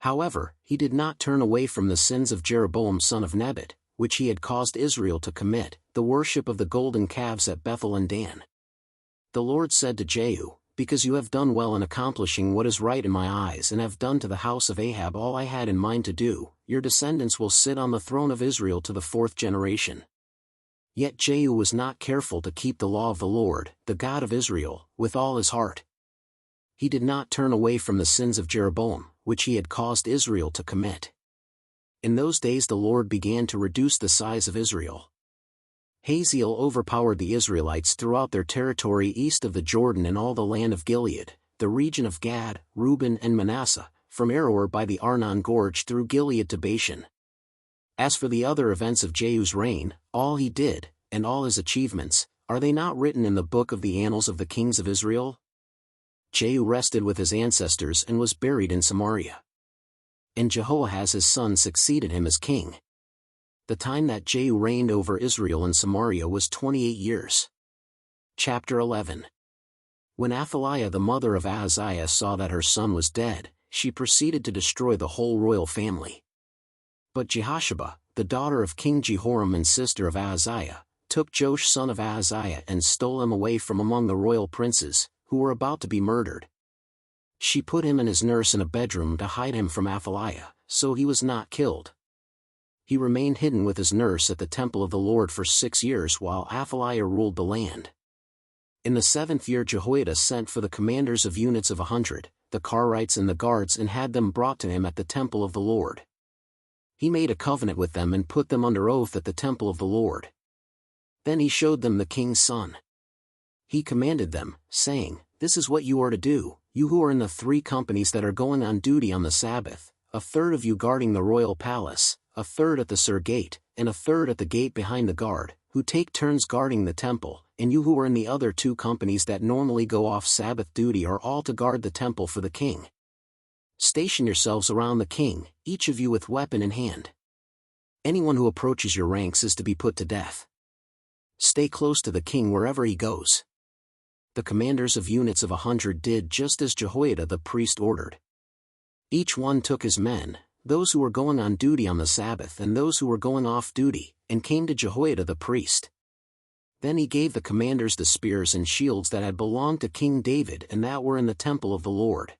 However, he did not turn away from the sins of Jeroboam son of Nebat, which he had caused Israel to commit, the worship of the golden calves at Bethel and Dan. The Lord said to Jehu, "Because you have done well in accomplishing what is right in my eyes and have done to the house of Ahab all I had in mind to do, your descendants will sit on the throne of Israel to the 4th generation." Yet Jehu was not careful to keep the law of the Lord, the God of Israel, with all his heart. He did not turn away from the sins of Jeroboam, which he had caused Israel to commit. In those days the Lord began to reduce the size of Israel. Hazael overpowered the Israelites throughout their territory east of the Jordan and all the land of Gilead, the region of Gad, Reuben and Manasseh, from Aroer by the Arnon Gorge through Gilead to Bashan. As for the other events of Jehu's reign, all he did, and all his achievements, are they not written in the book of the annals of the kings of Israel? Jehu rested with his ancestors and was buried in Samaria. And Jehoahaz his son succeeded him as king. The time that Jehu reigned over Israel and Samaria was 28 years. Chapter 11. When Athaliah the mother of Ahaziah saw that her son was dead, she proceeded to destroy the whole royal family. But Jehosheba, the daughter of King Jehoram and sister of Ahaziah, took Joash son of Ahaziah and stole him away from among the royal princes, who were about to be murdered. She put him and his nurse in a bedroom to hide him from Athaliah, so he was not killed. He remained hidden with his nurse at the temple of the Lord for 6 years while Athaliah ruled the land. In the 7th year Jehoiada sent for the commanders of units of 100, the Karrites and the guards, and had them brought to him at the temple of the Lord. He made a covenant with them and put them under oath at the temple of the Lord. Then he showed them the king's son. He commanded them, saying, "This is what you are to do, you who are in the 3 companies that are going on duty on the Sabbath, a third of you guarding the royal palace, a third at the Sur gate, and a third at the gate behind the guard, who take turns guarding the temple, and you who are in the other 2 companies that normally go off Sabbath duty are all to guard the temple for the king. Station yourselves around the king, each of you with weapon in hand. Anyone who approaches your ranks is to be put to death. Stay close to the king wherever he goes." The commanders of units of 100 did just as Jehoiada the priest ordered. Each one took his men, those who were going on duty on the Sabbath and those who were going off duty, and came to Jehoiada the priest. Then he gave the commanders the spears and shields that had belonged to King David and that were in the temple of the Lord.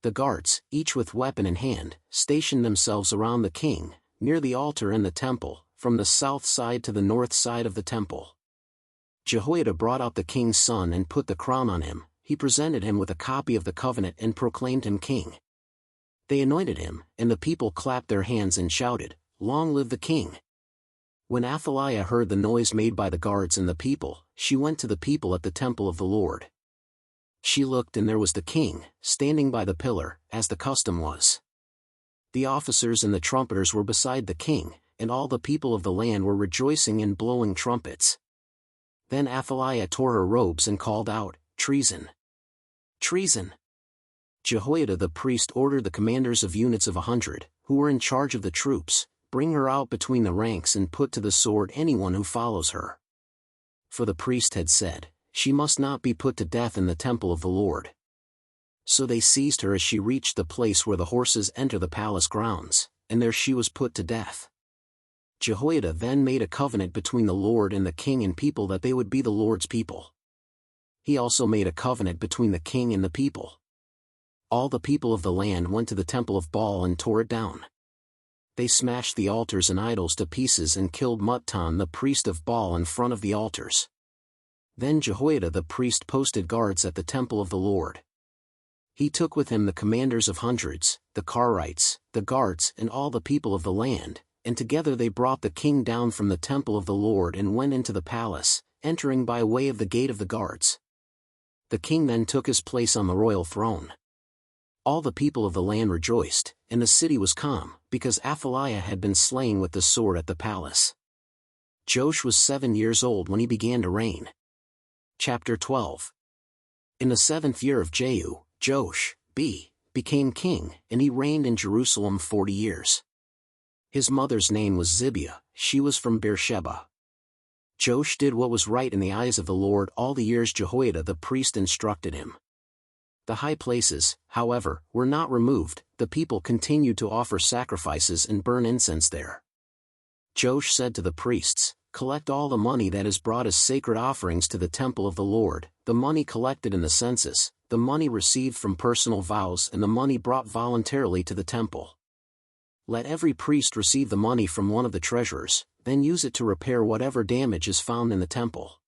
The guards, each with weapon in hand, stationed themselves around the king, near the altar in the temple, from the south side to the north side of the temple. Jehoiada brought out the king's son and put the crown on him. He presented him with a copy of the covenant and proclaimed him king. They anointed him, and the people clapped their hands and shouted, "Long live the king!" When Athaliah heard the noise made by the guards and the people, she went to the people at the temple of the Lord. She looked, and there was the king, standing by the pillar, as the custom was. The officers and the trumpeters were beside the king, and all the people of the land were rejoicing and blowing trumpets. Then Athaliah tore her robes and called out, "Treason! Treason!" Jehoiada the priest ordered the commanders of units of 100, who were in charge of the troops, "Bring her out between the ranks and put to the sword anyone who follows her." For the priest had said, "She must not be put to death in the temple of the Lord." So they seized her as she reached the place where the horses enter the palace grounds, and there she was put to death. Jehoiada then made a covenant between the Lord and the king and people that they would be the Lord's people. He also made a covenant between the king and the people. All the people of the land went to the temple of Baal and tore it down. They smashed the altars and idols to pieces and killed Muttan the priest of Baal in front of the altars. Then Jehoiada the priest posted guards at the temple of the Lord. He took with him the commanders of hundreds, the Karrites, the guards and all the people of the land, and together they brought the king down from the temple of the Lord and went into the palace, entering by way of the gate of the guards. The king then took his place on the royal throne. All the people of the land rejoiced, and the city was calm, because Athaliah had been slain with the sword at the palace. Joash was 7 years old when he began to reign. Chapter 12. In the 7th year of Jehu, Joash became king, and he reigned in Jerusalem 40 years. His mother's name was Zibiah, she was from Beersheba. Joash did what was right in the eyes of the Lord all the years Jehoiada the priest instructed him. The high places, however, were not removed. The people continued to offer sacrifices and burn incense there. Joash said to the priests, "Collect all the money that is brought as sacred offerings to the temple of the Lord, the money collected in the census, the money received from personal vows and the money brought voluntarily to the temple. Let every priest receive the money from one of the treasurers, then use it to repair whatever damage is found in the temple."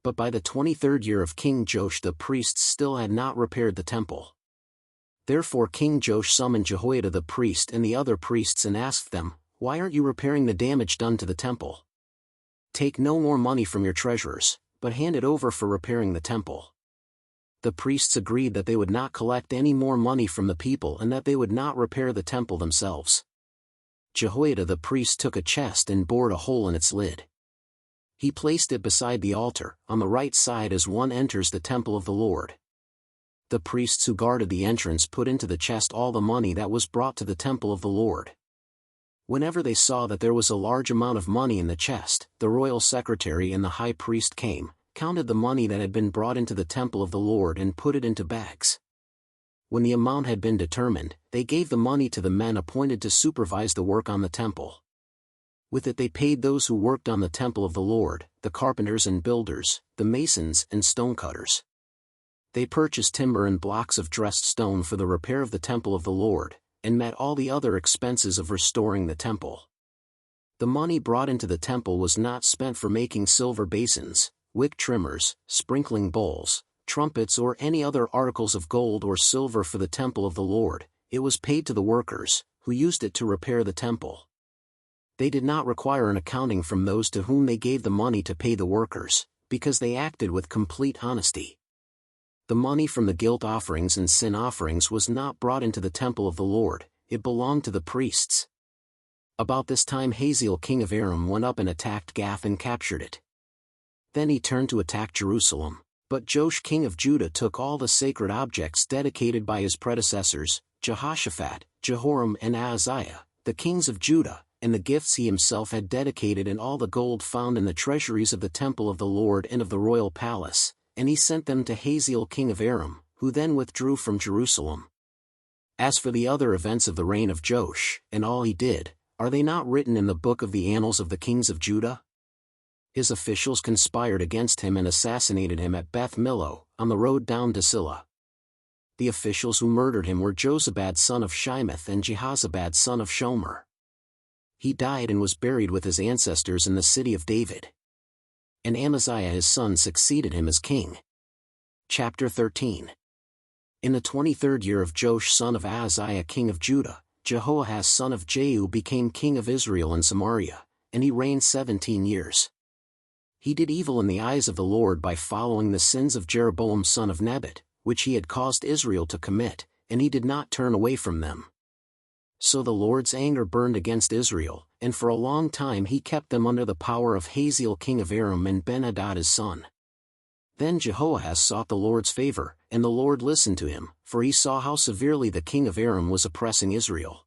But by the 23rd year of King Joash the priests still had not repaired the temple. Therefore King Joash summoned Jehoiada the priest and the other priests and asked them, "Why aren't you repairing the damage done to the temple? Take no more money from your treasurers, but hand it over for repairing the temple." The priests agreed that they would not collect any more money from the people and that they would not repair the temple themselves. Jehoiada the priest took a chest and bored a hole in its lid. He placed it beside the altar, on the right side as one enters the temple of the Lord. The priests who guarded the entrance put into the chest all the money that was brought to the temple of the Lord. Whenever they saw that there was a large amount of money in the chest, the royal secretary and the high priest came, counted the money that had been brought into the temple of the Lord and put it into bags. When the amount had been determined, they gave the money to the men appointed to supervise the work on the temple. With it they paid those who worked on the temple of the Lord, the carpenters and builders, the masons and stonecutters. They purchased timber and blocks of dressed stone for the repair of the temple of the Lord, and met all the other expenses of restoring the temple. The money brought into the temple was not spent for making silver basins, wick trimmers, sprinkling bowls, trumpets or any other articles of gold or silver for the temple of the Lord. It was paid to the workers, who used it to repair the temple. They did not require an accounting from those to whom they gave the money to pay the workers, because they acted with complete honesty. The money from the guilt offerings and sin offerings was not brought into the temple of the Lord, it belonged to the priests. About this time Hazael king of Aram went up and attacked Gath and captured it. Then he turned to attack Jerusalem, but Joash king of Judah took all the sacred objects dedicated by his predecessors, Jehoshaphat, Jehoram and Ahaziah, the kings of Judah, and the gifts he himself had dedicated and all the gold found in the treasuries of the temple of the Lord and of the royal palace, and he sent them to Hazael king of Aram, who then withdrew from Jerusalem. As for the other events of the reign of Joash, and all he did, are they not written in the book of the annals of the kings of Judah? His officials conspired against him and assassinated him at Beth Millo, on the road down to Silla. The officials who murdered him were Jozabad son of Shimeth and Jehozabad son of Shomer. He died and was buried with his ancestors in the city of David. And Amaziah his son succeeded him as king. Chapter 13. In the 23rd year of Joash son of Ahaziah king of Judah, Jehoahaz son of Jehu became king of Israel and Samaria, and he reigned 17 years. He did evil in the eyes of the Lord by following the sins of Jeroboam son of Nebat, which he had caused Israel to commit, and he did not turn away from them. So the Lord's anger burned against Israel, and for a long time he kept them under the power of Hazael king of Aram and Ben-Hadad his son. Then Jehoahaz sought the Lord's favor, and the Lord listened to him, for he saw how severely the king of Aram was oppressing Israel.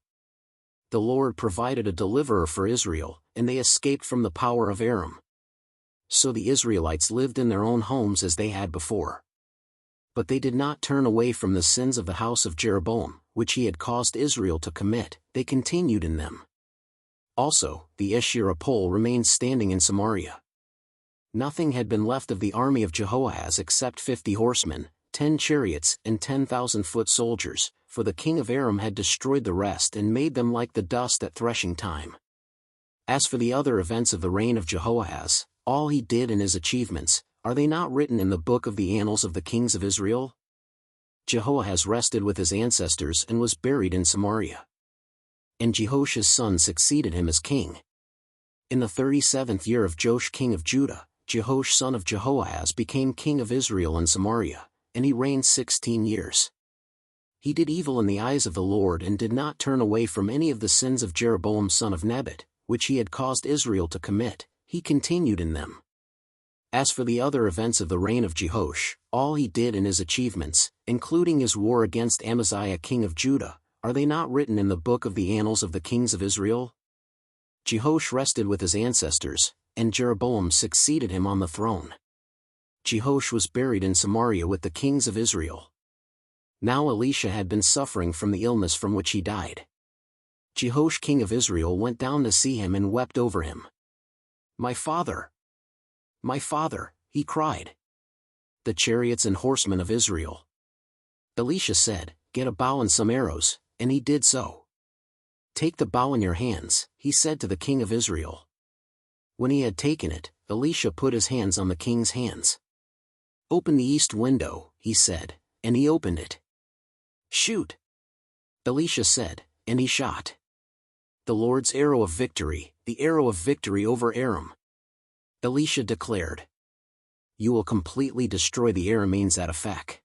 The Lord provided a deliverer for Israel, and they escaped from the power of Aram. So the Israelites lived in their own homes as they had before. But they did not turn away from the sins of the house of Jeroboam, which he had caused Israel to commit, they continued in them. Also, the Asherah pole remained standing in Samaria. Nothing had been left of the army of Jehoahaz except 50 horsemen, 10 chariots and 10,000 foot soldiers, for the king of Aram had destroyed the rest and made them like the dust at threshing time. As for the other events of the reign of Jehoahaz, all he did and his achievements, are they not written in the book of the annals of the kings of Israel? Jehoahaz rested with his ancestors and was buried in Samaria. And Jehosh's son succeeded him as king. In the 37th year of Joash king of Judah, Jehoash son of Jehoahaz became king of Israel and Samaria, and he reigned 16 years. He did evil in the eyes of the Lord and did not turn away from any of the sins of Jeroboam son of Nebat, which he had caused Israel to commit, he continued in them. As for the other events of the reign of Jehoash, all he did and his achievements, including his war against Amaziah king of Judah, are they not written in the book of the annals of the kings of Israel? Jehoash rested with his ancestors, and Jeroboam succeeded him on the throne. Jehoash was buried in Samaria with the kings of Israel. Now Elisha had been suffering from the illness from which he died. Jehoash king of Israel went down to see him and wept over him. "My father! My father!" he cried. "The chariots and horsemen of Israel." Elisha said, "Get a bow and some arrows," and he did so. "Take the bow in your hands," he said to the king of Israel. When he had taken it, Elisha put his hands on the king's hands. "Open the east window," he said, and he opened it. "Shoot," Elisha said, and he shot. "The Lord's arrow of victory, the arrow of victory over Aram," Elisha declared. "You will completely destroy the Arameans at Aphek."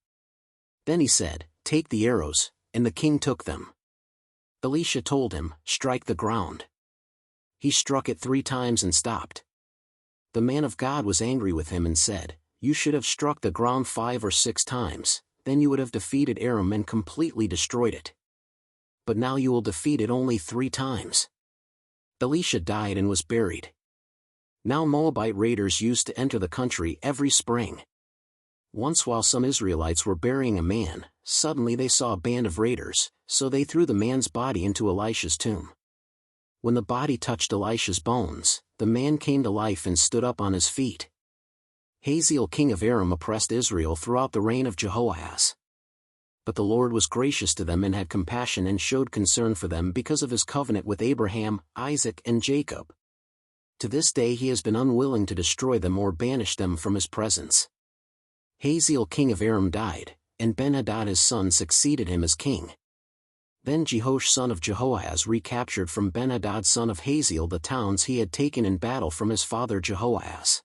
Then he said, "Take the arrows," and the king took them. Elisha told him, "Strike the ground." He struck it 3 times and stopped. The man of God was angry with him and said, "You should have struck the ground 5 or 6 times, then you would have defeated Aram and completely destroyed it. But now you will defeat it only 3 times. Elisha died and was buried. Now Moabite raiders used to enter the country every spring. Once while some Israelites were burying a man, suddenly they saw a band of raiders, so they threw the man's body into Elisha's tomb. When the body touched Elisha's bones, the man came to life and stood up on his feet. Hazael king of Aram oppressed Israel throughout the reign of Jehoahaz. But the Lord was gracious to them and had compassion and showed concern for them because of his covenant with Abraham, Isaac and Jacob. To this day he has been unwilling to destroy them or banish them from his presence. Hazael king of Aram died, and Ben-Hadad his son succeeded him as king. Then Jehoash son of Jehoahaz recaptured from Ben-Hadad son of Hazael the towns he had taken in battle from his father Jehoahaz.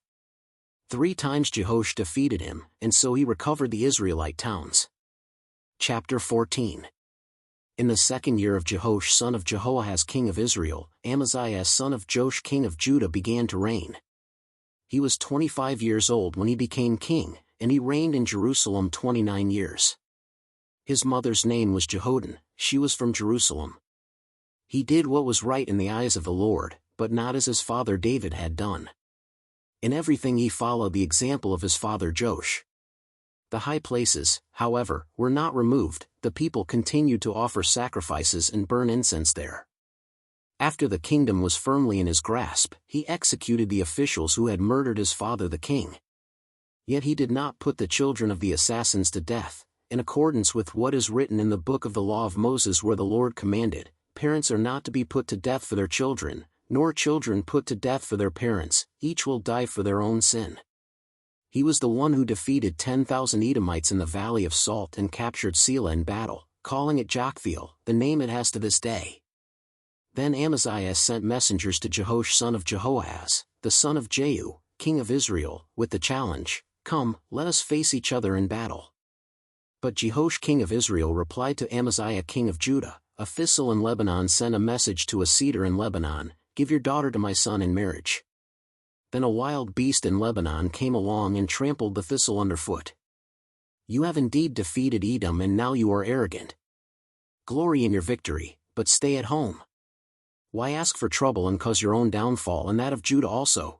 3 times Jehoash defeated him, and so he recovered the Israelite towns. Chapter 14. In the 2nd year of Jehoash son of Jehoahaz king of Israel, Amaziah son of Joash king of Judah began to reign. He was 25 years old when he became king, and he reigned in Jerusalem 29 years. His mother's name was Jehoaddan, she was from Jerusalem. He did what was right in the eyes of the Lord, but not as his father David had done. In everything he followed the example of his father Joash. The high places, however, were not removed, the people continued to offer sacrifices and burn incense there. After the kingdom was firmly in his grasp, he executed the officials who had murdered his father the king. Yet he did not put the children of the assassins to death, in accordance with what is written in the book of the law of Moses where the Lord commanded, "Parents are not to be put to death for their children, nor children put to death for their parents, each will die for their own sin." He was the one who defeated 10,000 Edomites in the Valley of Salt and captured Selah in battle, calling it Joktheel, the name it has to this day. Then Amaziah sent messengers to Jehoash son of Jehoahaz, the son of Jehu, king of Israel, with the challenge, "Come, let us face each other in battle." But Jehoash king of Israel replied to Amaziah king of Judah, "A thistle in Lebanon sent a message to a cedar in Lebanon, 'Give your daughter to my son in marriage.' Then a wild beast in Lebanon came along and trampled the thistle underfoot. You have indeed defeated Edom and now you are arrogant. Glory in your victory, but stay at home. Why ask for trouble and cause your own downfall and that of Judah also?"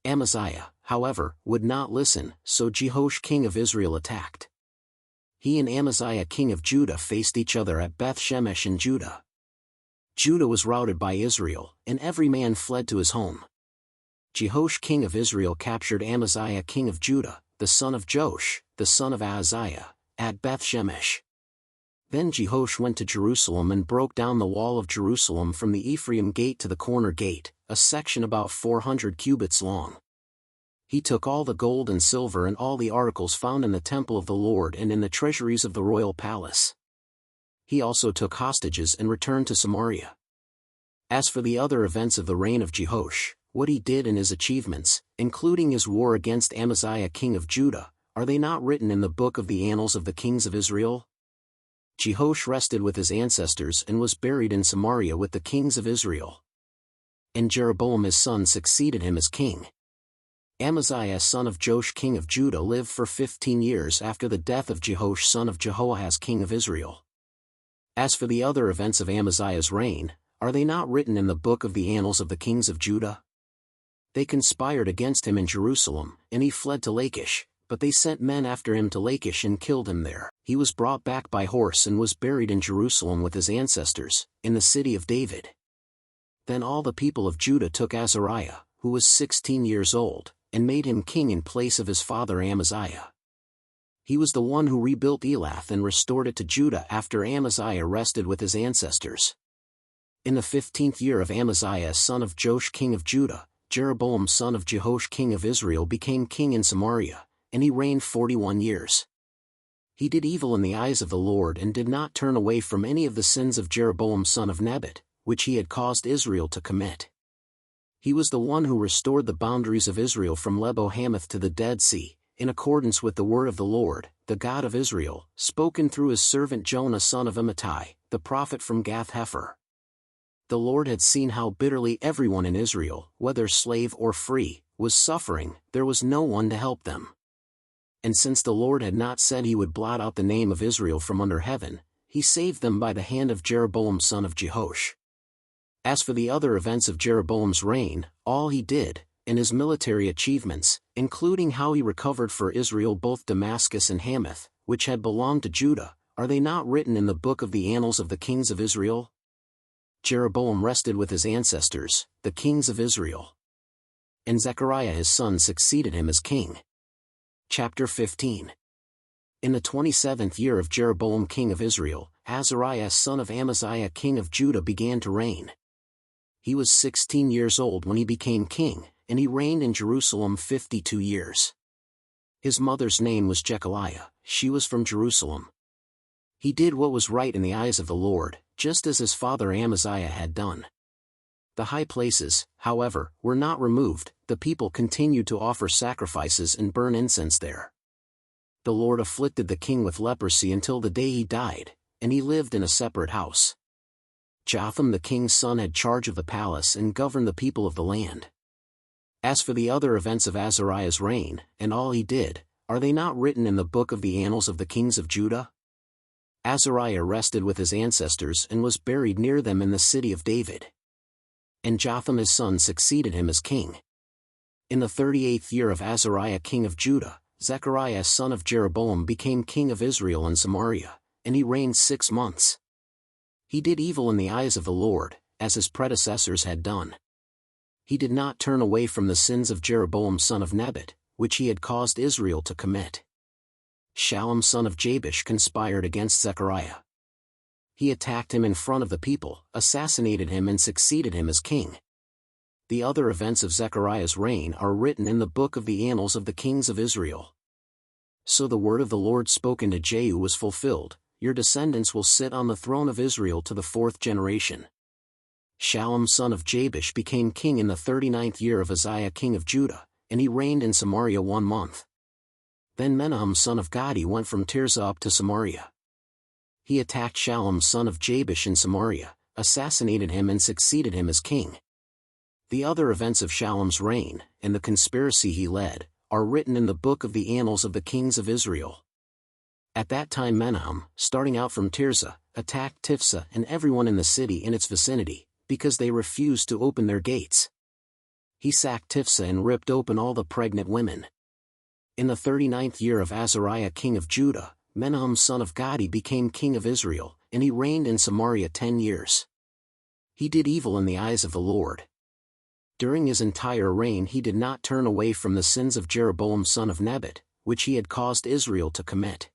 Amaziah, however, would not listen, so Jehoash king of Israel attacked. He and Amaziah king of Judah faced each other at Beth Shemesh in Judah. Judah was routed by Israel, and every man fled to his home. Jehoash king of Israel captured Amaziah king of Judah, the son of Joash, the son of Ahaziah, at Beth Shemesh. Then Jehoash went to Jerusalem and broke down the wall of Jerusalem from the Ephraim gate to the corner gate, a section about 400 cubits long. He took all the gold and silver and all the articles found in the temple of the Lord and in the treasuries of the royal palace. He also took hostages and returned to Samaria. As for the other events of the reign of Jehoash, what he did and his achievements, including his war against Amaziah king of Judah, are they not written in the book of the annals of the kings of Israel? Jehoash rested with his ancestors and was buried in Samaria with the kings of Israel. And Jeroboam his son succeeded him as king. Amaziah son of Joash king of Judah lived for 15 years after the death of Jehoash son of Jehoahaz king of Israel. As for the other events of Amaziah's reign, are they not written in the book of the annals of the kings of Judah? They conspired against him in Jerusalem, and he fled to Lachish, but they sent men after him to Lachish and killed him there. He was brought back by horse and was buried in Jerusalem with his ancestors, in the city of David. Then all the people of Judah took Azariah, who was 16 years old, and made him king in place of his father Amaziah. He was the one who rebuilt Elath and restored it to Judah after Amaziah rested with his ancestors. In the 15th year of Amaziah son of Joash king of Judah, Jeroboam son of Jehoash king of Israel became king in Samaria, and he reigned 41 years. He did evil in the eyes of the Lord and did not turn away from any of the sins of Jeroboam son of Nebat, which he had caused Israel to commit. He was the one who restored the boundaries of Israel from Lebo-Hamath to the Dead Sea, in accordance with the word of the Lord, the God of Israel, spoken through his servant Jonah son of Amittai, the prophet from Gath-Hepher. The Lord had seen how bitterly everyone in Israel, whether slave or free, was suffering. There was no one to help them. And since the Lord had not said he would blot out the name of Israel from under heaven, he saved them by the hand of Jeroboam son of Jehoash. As for the other events of Jeroboam's reign, all he did, and his military achievements, including how he recovered for Israel both Damascus and Hamath, which had belonged to Judah, are they not written in the book of the annals of the kings of Israel? Jeroboam rested with his ancestors, the kings of Israel. And Zechariah his son succeeded him as king. Chapter 15. In the 27th year of Jeroboam king of Israel, Azariah son of Amaziah king of Judah began to reign. He was 16 years old when he became king, and he reigned in Jerusalem 52 years. His mother's name was Jechaliah, she was from Jerusalem. He did what was right in the eyes of the Lord, just as his father Amaziah had done. The high places, however, were not removed. The people continued to offer sacrifices and burn incense there. The Lord afflicted the king with leprosy until the day he died, and he lived in a separate house. Jotham the king's son had charge of the palace and governed the people of the land. As for the other events of Azariah's reign, and all he did, are they not written in the book of the annals of the kings of Judah? Azariah rested with his ancestors and was buried near them in the city of David. And Jotham his son succeeded him as king. In the 38th year of Azariah king of Judah, Zechariah son of Jeroboam became king of Israel in Samaria, and he reigned 6 months. He did evil in the eyes of the Lord, as his predecessors had done. He did not turn away from the sins of Jeroboam son of Nebat, which he had caused Israel to commit. Shallum son of Jabesh conspired against Zechariah. He attacked him in front of the people, assassinated him and succeeded him as king. The other events of Zechariah's reign are written in the book of the annals of the kings of Israel. So the word of the Lord spoken to Jehu was fulfilled, your descendants will sit on the throne of Israel to the 4th generation. Shallum son of Jabesh became king in the 39th year of Uzziah king of Judah, and he reigned in Samaria 1 month. Then Menahem son of Gadi went from Tirzah up to Samaria. He attacked Shallum son of Jabesh in Samaria, assassinated him and succeeded him as king. The other events of Shallum's reign, and the conspiracy he led, are written in the book of the annals of the kings of Israel. At that time Menahem, starting out from Tirzah, attacked Tifsah and everyone in the city in its vicinity, because they refused to open their gates. He sacked Tifsah and ripped open all the pregnant women. In the 39th year of Azariah king of Judah, Menahem son of Gadi became king of Israel, and he reigned in Samaria 10 years. He did evil in the eyes of the Lord. During his entire reign he did not turn away from the sins of Jeroboam son of Nebat, which he had caused Israel to commit.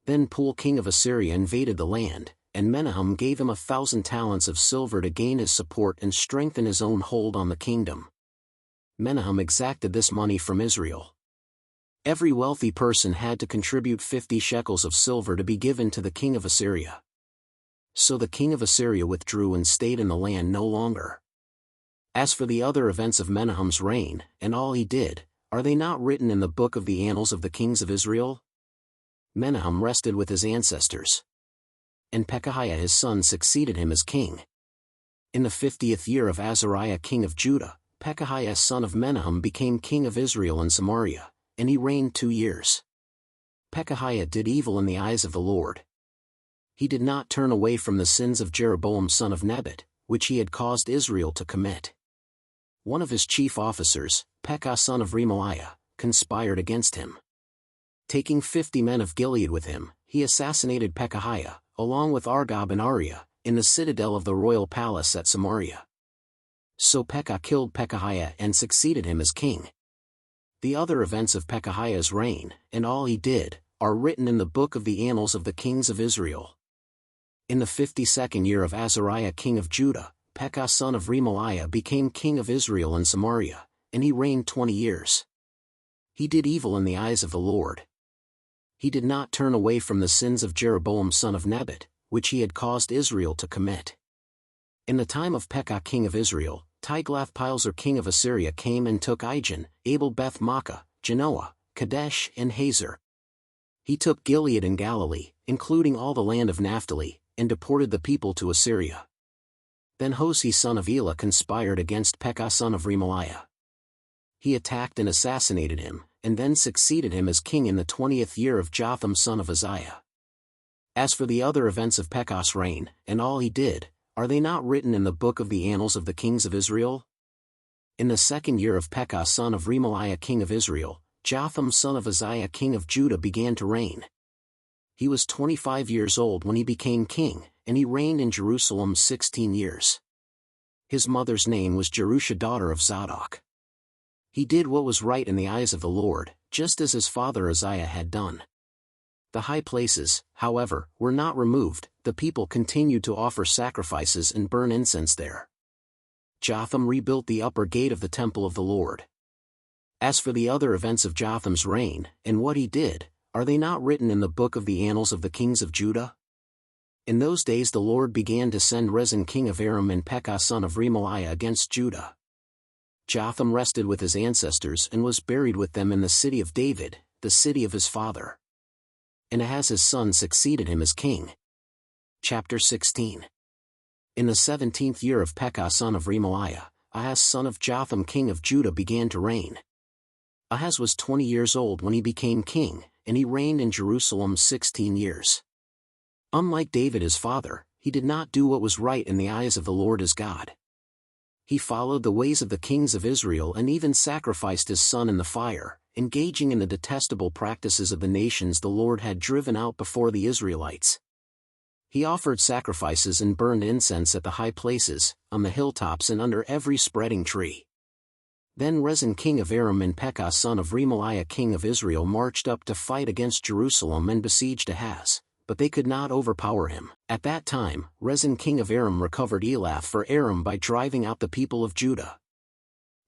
Then Pul king of Assyria invaded the land, and Menahem gave him 1,000 talents of silver to gain his support and strengthen his own hold on the kingdom. Menahem exacted this money from Israel. Every wealthy person had to contribute 50 shekels of silver to be given to the king of Assyria. So the king of Assyria withdrew and stayed in the land no longer. As for the other events of Menahem's reign, and all he did, are they not written in the book of the annals of the kings of Israel? Menahem rested with his ancestors. And Pekahiah his son succeeded him as king. In the 50th year of Azariah king of Judah, Pekahiah son of Menahem became king of Israel in Samaria, and he reigned 2 years. Pekahiah did evil in the eyes of the Lord. He did not turn away from the sins of Jeroboam son of Nebat, which he had caused Israel to commit. One of his chief officers, Pekah son of Remaliah, conspired against him. Taking 50 men of Gilead with him, he assassinated Pekahiah, along with Argob and Ariah, in the citadel of the royal palace at Samaria. So Pekah killed Pekahiah and succeeded him as king. The other events of Pekahiah's reign, and all he did, are written in the book of the annals of the kings of Israel. In the 52nd year of Azariah king of Judah, Pekah son of Remaliah became king of Israel in Samaria, and he reigned 20 years. He did evil in the eyes of the Lord. He did not turn away from the sins of Jeroboam son of Nebat, which he had caused Israel to commit. In the time of Pekah king of Israel, Tiglath-Pileser king of Assyria came and took Ijon, Abel Beth-Maachah, Genoa, Kadesh and Hazor. He took Gilead and Galilee, including all the land of Naphtali, and deported the people to Assyria. Then Hoshea son of Elah conspired against Pekah son of Remaliah. He attacked and assassinated him, and then succeeded him as king in the 20th year of Jotham son of Uzziah. As for the other events of Pekah's reign, and all he did, are they not written in the book of the annals of the kings of Israel? In the 2nd year of Pekah son of Remaliah king of Israel, Jotham son of Uzziah king of Judah began to reign. He was 25 years old when he became king, and he reigned in Jerusalem 16 years. His mother's name was Jerusha daughter of Zadok. He did what was right in the eyes of the Lord, just as his father Uzziah had done. The high places, however, were not removed. The people continued to offer sacrifices and burn incense there. Jotham rebuilt the upper gate of the temple of the Lord. As for the other events of Jotham's reign, and what he did, are they not written in the book of the annals of the kings of Judah? In those days the Lord began to send Rezin king of Aram and Pekah son of Remaliah against Judah. Jotham rested with his ancestors and was buried with them in the city of David, the city of his father. And Ahaz his son succeeded him as king. Chapter 16. In the 17th year of Pekah son of Remaliah, Ahaz son of Jotham king of Judah began to reign. Ahaz was 20 years old when he became king, and he reigned in Jerusalem 16 years. Unlike David his father, he did not do what was right in the eyes of the Lord his God. He followed the ways of the kings of Israel and even sacrificed his son in the fire, engaging in the detestable practices of the nations the Lord had driven out before the Israelites. He offered sacrifices and burned incense at the high places, on the hilltops and under every spreading tree. Then Rezin king of Aram and Pekah son of Remaliah king of Israel marched up to fight against Jerusalem and besieged Ahaz, but they could not overpower him. At that time, Rezin king of Aram recovered Elath for Aram by driving out the people of Judah.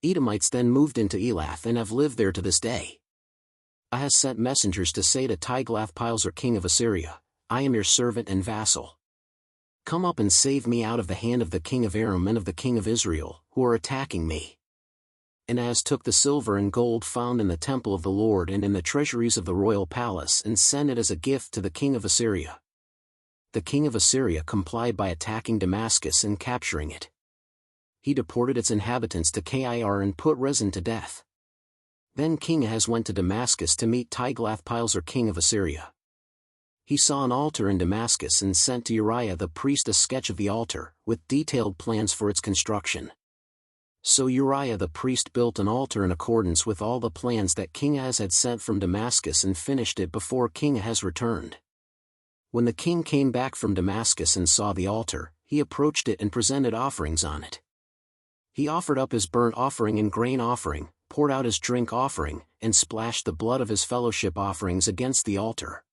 Edomites then moved into Elath and have lived there to this day. Ahaz sent messengers to say to Tiglath-Pileser king of Assyria, I am your servant and vassal. Come up and save me out of the hand of the king of Aram and of the king of Israel, who are attacking me. And Ahaz took the silver and gold found in the temple of the Lord and in the treasuries of the royal palace and sent it as a gift to the king of Assyria. The king of Assyria complied by attacking Damascus and capturing it. He deported its inhabitants to Kir and put Rezin to death. Then King Ahaz went to Damascus to meet Tiglath-Pileser king of Assyria. He saw an altar in Damascus and sent to Uriah the priest a sketch of the altar, with detailed plans for its construction. So Uriah the priest built an altar in accordance with all the plans that King Ahaz had sent from Damascus and finished it before King Ahaz returned. When the king came back from Damascus and saw the altar, he approached it and presented offerings on it. He offered up his burnt offering and grain offering, poured out his drink offering, and splashed the blood of his fellowship offerings against the altar.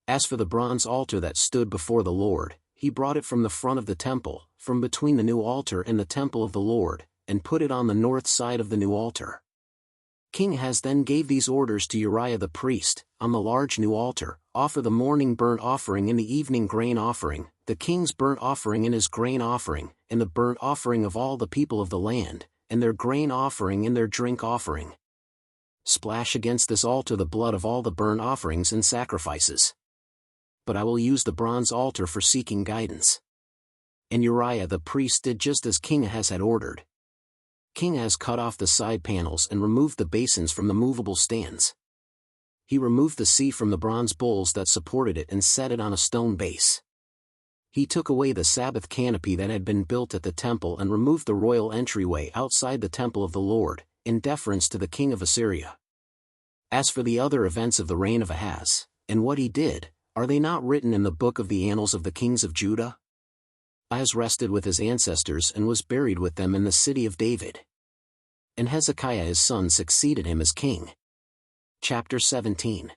As for the bronze altar that stood before the Lord, he brought it from the front of the temple, from between the new altar and the temple of the Lord, and put it on the north side of the new altar. King Ahaz then gave these orders to Uriah the priest, on the large new altar, offer the morning burnt offering and the evening grain offering, the king's burnt offering and his grain offering, and the burnt offering of all the people of the land, and their grain offering and their drink offering. Splash against this altar the blood of all the burnt offerings and sacrifices. But I will use the bronze altar for seeking guidance. And Uriah the priest did just as King Ahaz had ordered. King Ahaz cut off the side panels and removed the basins from the movable stands. He removed the sea from the bronze bowls that supported it and set it on a stone base. He took away the Sabbath canopy that had been built at the temple and removed the royal entryway outside the temple of the Lord, in deference to the king of Assyria. As for the other events of the reign of Ahaz, and what he did, are they not written in the book of the annals of the kings of Judah? Ahaz rested with his ancestors and was buried with them in the city of David. And Hezekiah his son succeeded him as king. Chapter 17.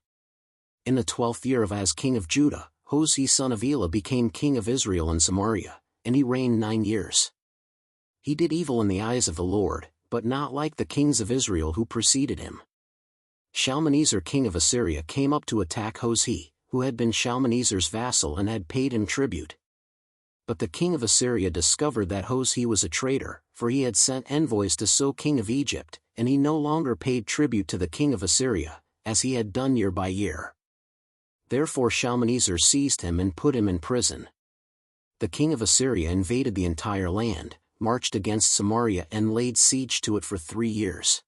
In the 12th year of Ahaz king of Judah, Hoshea son of Elah became king of Israel and Samaria, and he reigned 9 years. He did evil in the eyes of the Lord, but not like the kings of Israel who preceded him. Shalmaneser king of Assyria came up to attack Hoshea, who had been Shalmaneser's vassal and had paid him tribute. But the king of Assyria discovered that Hoshea was a traitor, for he had sent envoys to So king of Egypt, and he no longer paid tribute to the king of Assyria, as he had done year by year. Therefore Shalmaneser seized him and put him in prison. The king of Assyria invaded the entire land, marched against Samaria and laid siege to it for 3 years.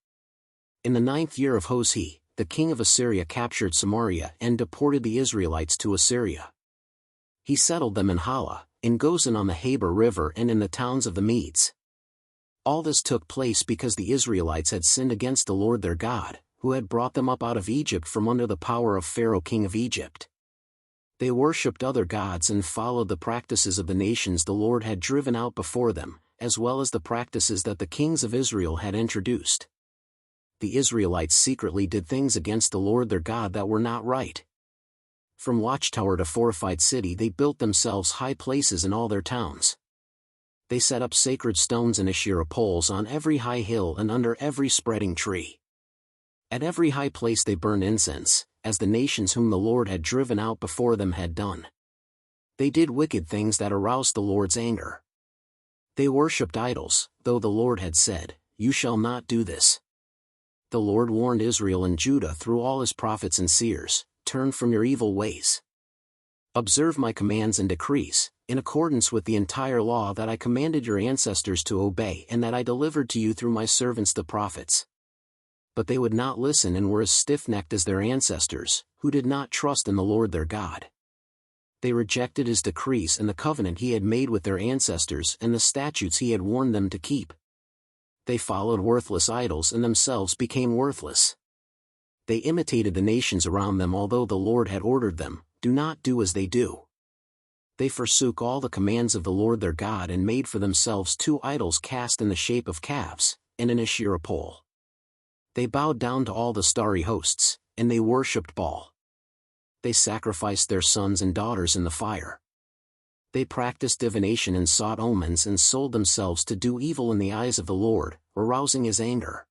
In the 9th year of Hoshea, the king of Assyria captured Samaria and deported the Israelites to Assyria. He settled them in Hala, in Gozan on the Habor River and in the towns of the Medes. All this took place because the Israelites had sinned against the Lord their God, who had brought them up out of Egypt from under the power of Pharaoh king of Egypt. They worshipped other gods and followed the practices of the nations the Lord had driven out before them, as well as the practices that the kings of Israel had introduced. The Israelites secretly did things against the Lord their God that were not right. From watchtower to fortified city they built themselves high places in all their towns. They set up sacred stones and Asherah poles on every high hill and under every spreading tree. At every high place they burned incense, as the nations whom the Lord had driven out before them had done. They did wicked things that aroused the Lord's anger. They worshipped idols, though the Lord had said, "You shall not do this." The Lord warned Israel and Judah through all his prophets and seers, "Turn from your evil ways. Observe my commands and decrees, in accordance with the entire law that I commanded your ancestors to obey and that I delivered to you through my servants the prophets." But they would not listen and were as stiff-necked as their ancestors, who did not trust in the Lord their God. They rejected his decrees and the covenant he had made with their ancestors and the statutes he had warned them to keep. They followed worthless idols and themselves became worthless. They imitated the nations around them although the Lord had ordered them, "Do not do as they do." They forsook all the commands of the Lord their God and made for themselves 2 idols cast in the shape of calves, and an Asherah pole. They bowed down to all the starry hosts, and they worshipped Baal. They sacrificed their sons and daughters in the fire. They practiced divination and sought omens and sold themselves to do evil in the eyes of the Lord, arousing his anger.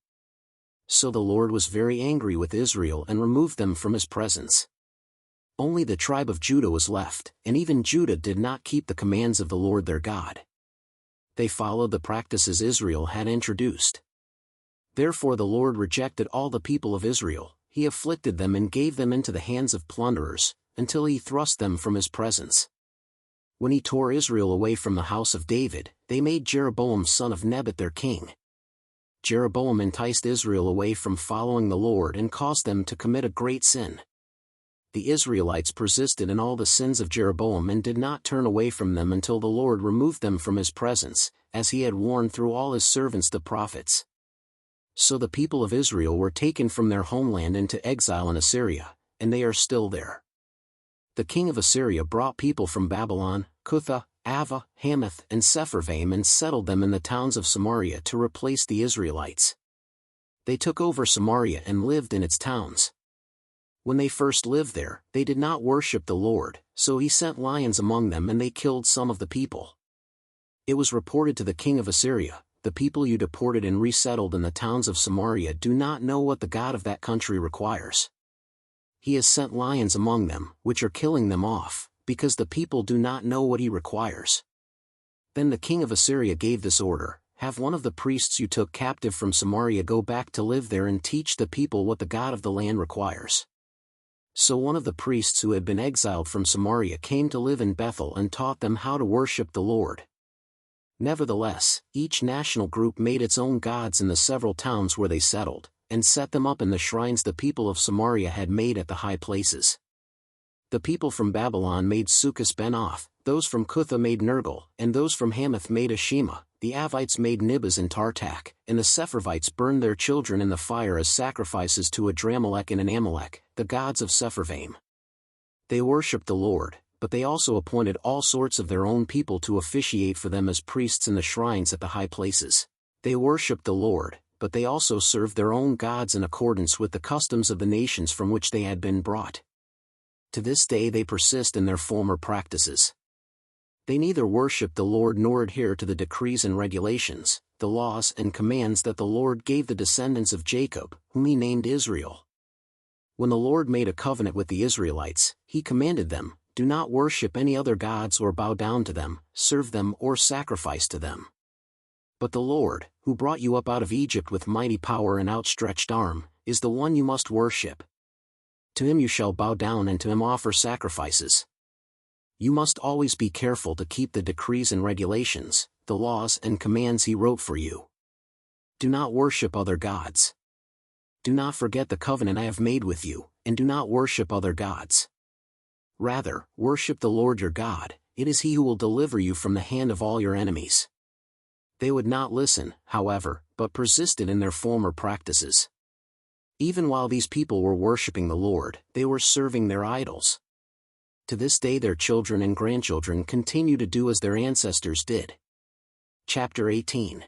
So the Lord was very angry with Israel and removed them from his presence. Only the tribe of Judah was left, and even Judah did not keep the commands of the Lord their God. They followed the practices Israel had introduced. Therefore the Lord rejected all the people of Israel, he afflicted them and gave them into the hands of plunderers, until he thrust them from his presence. When he tore Israel away from the house of David, they made Jeroboam son of Nebat their king. Jeroboam enticed Israel away from following the Lord and caused them to commit a great sin. The Israelites persisted in all the sins of Jeroboam and did not turn away from them until the Lord removed them from his presence, as he had warned through all his servants the prophets. So the people of Israel were taken from their homeland into exile in Assyria, and they are still there. The king of Assyria brought people from Babylon, Cutha, Ava, Hamath and Sepharvaim and settled them in the towns of Samaria to replace the Israelites. They took over Samaria and lived in its towns. When they first lived there, they did not worship the Lord, so he sent lions among them and they killed some of the people. It was reported to the king of Assyria, "The people you deported and resettled in the towns of Samaria do not know what the God of that country requires. He has sent lions among them, which are killing them off, because the people do not know what he requires." Then the king of Assyria gave this order, "Have one of the priests you took captive from Samaria go back to live there and teach the people what the God of the land requires." So one of the priests who had been exiled from Samaria came to live in Bethel and taught them how to worship the Lord. Nevertheless, each national group made its own gods in the several towns where they settled, and set them up in the shrines the people of Samaria had made at the high places. The people from Babylon made Sukkos-Benoth, those from Cutha made Nergal, and those from Hamath made Ashima. The Avites made Nibas and Tartak, and the Sepharvites burned their children in the fire as sacrifices to Adramelech and Anamelech, the gods of Sepharvaim. They worshipped the Lord, but they also appointed all sorts of their own people to officiate for them as priests in the shrines at the high places. They worshipped the Lord, but they also served their own gods in accordance with the customs of the nations from which they had been brought. To this day they persist in their former practices. They neither worship the Lord nor adhere to the decrees and regulations, the laws and commands that the Lord gave the descendants of Jacob, whom he named Israel. When the Lord made a covenant with the Israelites, he commanded them, "Do not worship any other gods or bow down to them, serve them or sacrifice to them. But the Lord, who brought you up out of Egypt with mighty power and outstretched arm, is the one you must worship. To him you shall bow down and to him offer sacrifices." You must always be careful to keep the decrees and regulations, the laws and commands he wrote for you. Do not worship other gods. Do not forget the covenant I have made with you, and do not worship other gods. Rather, worship the Lord your God, it is he who will deliver you from the hand of all your enemies. They would not listen, however, but persisted in their former practices. Even while these people were worshipping the Lord, they were serving their idols. To this day their children and grandchildren continue to do as their ancestors did. Chapter 18.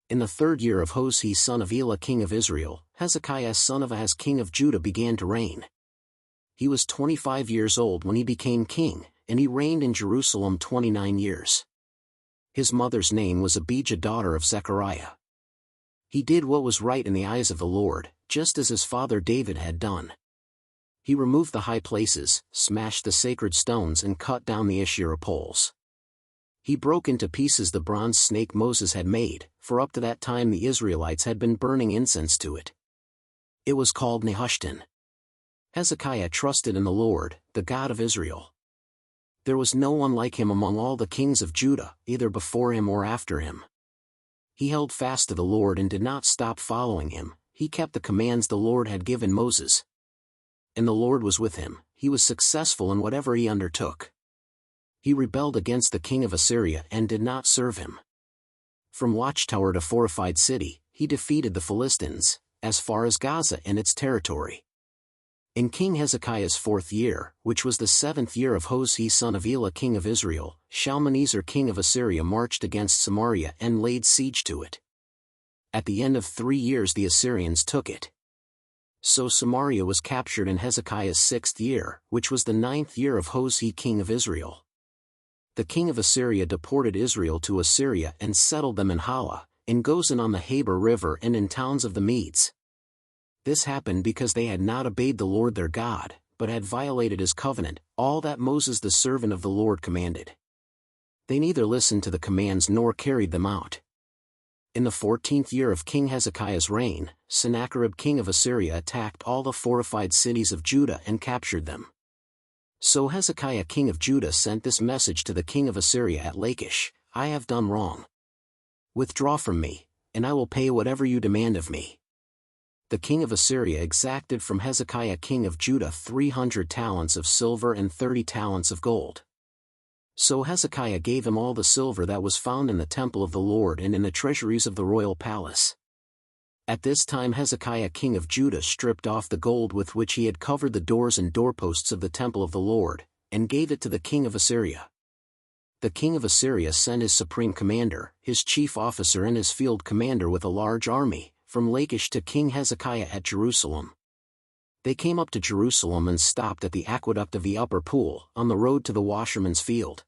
In the 3rd year of Hoshea son of Elah king of Israel, Hezekiah son of Ahaz king of Judah began to reign. He was 25 years old when he became king, and he reigned in Jerusalem 29 years. His mother's name was Abijah daughter of Zechariah. He did what was right in the eyes of the Lord, just as his father David had done. He removed the high places, smashed the sacred stones and cut down the Asherah poles. He broke into pieces the bronze snake Moses had made, for up to that time the Israelites had been burning incense to it. It was called Nehushtan. Hezekiah trusted in the Lord, the God of Israel. There was no one like him among all the kings of Judah, either before him or after him. He held fast to the Lord and did not stop following him. He kept the commands the Lord had given Moses. And the Lord was with him, he was successful in whatever he undertook. He rebelled against the king of Assyria and did not serve him. From watchtower to fortified city, he defeated the Philistines, as far as Gaza and its territory. In King Hezekiah's 4th year, which was the 7th year of Hoshea son of Elah king of Israel, Shalmaneser king of Assyria marched against Samaria and laid siege to it. At the end of 3 years the Assyrians took it. So Samaria was captured in Hezekiah's 6th year, which was the 9th year of Hoshea king of Israel. The king of Assyria deported Israel to Assyria and settled them in Hala, in Gozan on the Habor River and in towns of the Medes. This happened because they had not obeyed the Lord their God, but had violated his covenant, all that Moses the servant of the Lord commanded. They neither listened to the commands nor carried them out. In the 14th year of King Hezekiah's reign, Sennacherib king of Assyria attacked all the fortified cities of Judah and captured them. So Hezekiah king of Judah sent this message to the king of Assyria at Lachish: "I have done wrong. Withdraw from me, and I will pay whatever you demand of me." The king of Assyria exacted from Hezekiah king of Judah 300 talents of silver and 30 talents of gold. So Hezekiah gave him all the silver that was found in the temple of the Lord and in the treasuries of the royal palace. At this time Hezekiah king of Judah stripped off the gold with which he had covered the doors and doorposts of the temple of the Lord, and gave it to the king of Assyria. The king of Assyria sent his supreme commander, his chief officer and his field commander with a large army, from Lachish to King Hezekiah at Jerusalem. They came up to Jerusalem and stopped at the aqueduct of the upper pool, on the road to the washerman's field.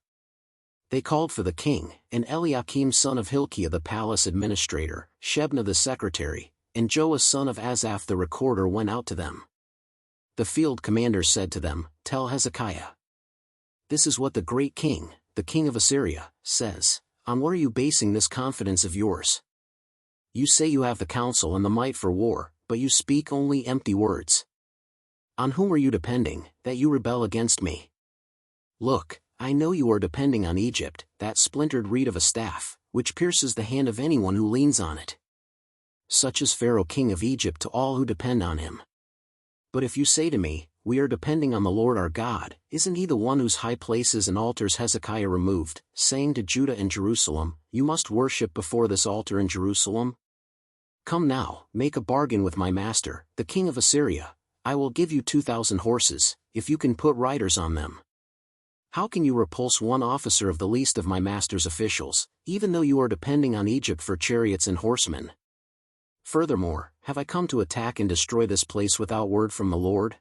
They called for the king, and Eliakim son of Hilkiah the palace administrator, Shebna the secretary, and Joah son of Asaph the recorder went out to them. The field commander said to them, "Tell Hezekiah. This is what the great king, the king of Assyria, says. On what are you basing this confidence of yours? You say you have the counsel and the might for war, but you speak only empty words. On whom are you depending, that you rebel against me? Look, I know you are depending on Egypt, that splintered reed of a staff, which pierces the hand of anyone who leans on it. Such is Pharaoh king of Egypt to all who depend on him. But if you say to me, "We are depending on the Lord our God. Isn't he the one whose high places and altars Hezekiah removed, saying to Judah and Jerusalem, 'You must worship before this altar in Jerusalem'? Come now, make a bargain with my master, the king of Assyria. I will give you 2,000 horses, if you can put riders on them. How can you repulse one officer of the least of my master's officials, even though you are depending on Egypt for chariots and horsemen? Furthermore, have I come to attack and destroy this place without word from the Lord?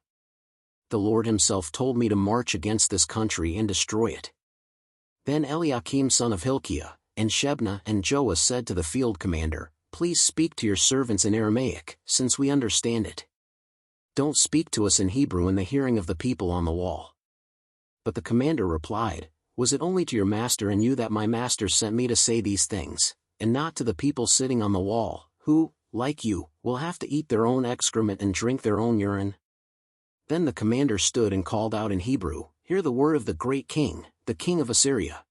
The Lord himself told me to march against this country and destroy it." Then Eliakim son of Hilkiah, and Shebna and Joah said to the field commander, "Please speak to your servants in Aramaic, since we understand it. Don't speak to us in Hebrew in the hearing of the people on the wall." But the commander replied, "Was it only to your master and you that my master sent me to say these things, and not to the people sitting on the wall, who, like you, will have to eat their own excrement and drink their own urine?" Then the commander stood and called out in Hebrew, "Hear the word of the great king, the king of Assyria.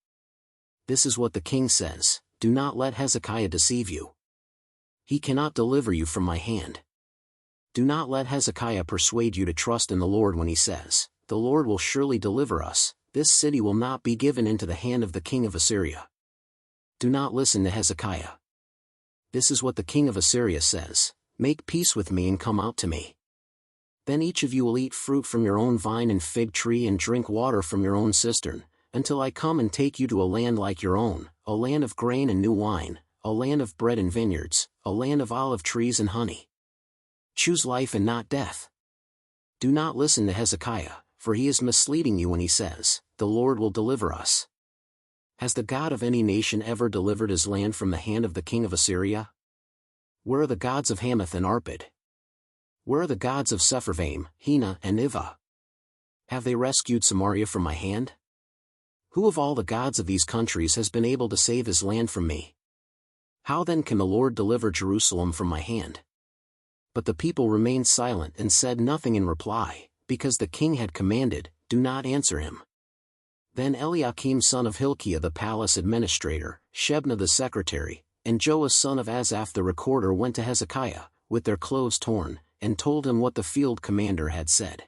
This is what the king says, do not let Hezekiah deceive you. He cannot deliver you from my hand. Do not let Hezekiah persuade you to trust in the Lord when he says, 'The Lord will surely deliver us, this city will not be given into the hand of the king of Assyria.' Do not listen to Hezekiah. This is what the king of Assyria says, 'Make peace with me and come out to me. Then each of you will eat fruit from your own vine and fig tree and drink water from your own cistern, until I come and take you to a land like your own, a land of grain and new wine, a land of bread and vineyards, a land of olive trees and honey. Choose life and not death.' Do not listen to Hezekiah, for he is misleading you when he says, 'The Lord will deliver us.' Has the God of any nation ever delivered his land from the hand of the king of Assyria? Where are the gods of Hamath and Arpad? Where are the gods of Sepharvaim, Hena and Ivah? Have they rescued Samaria from my hand? Who of all the gods of these countries has been able to save his land from me? How then can the Lord deliver Jerusalem from my hand?" But the people remained silent and said nothing in reply, because the king had commanded, "Do not answer him." Then Eliakim son of Hilkiah the palace administrator, Shebna the secretary, and Joah son of Asaph the recorder went to Hezekiah, with their clothes torn, and told him what the field commander had said.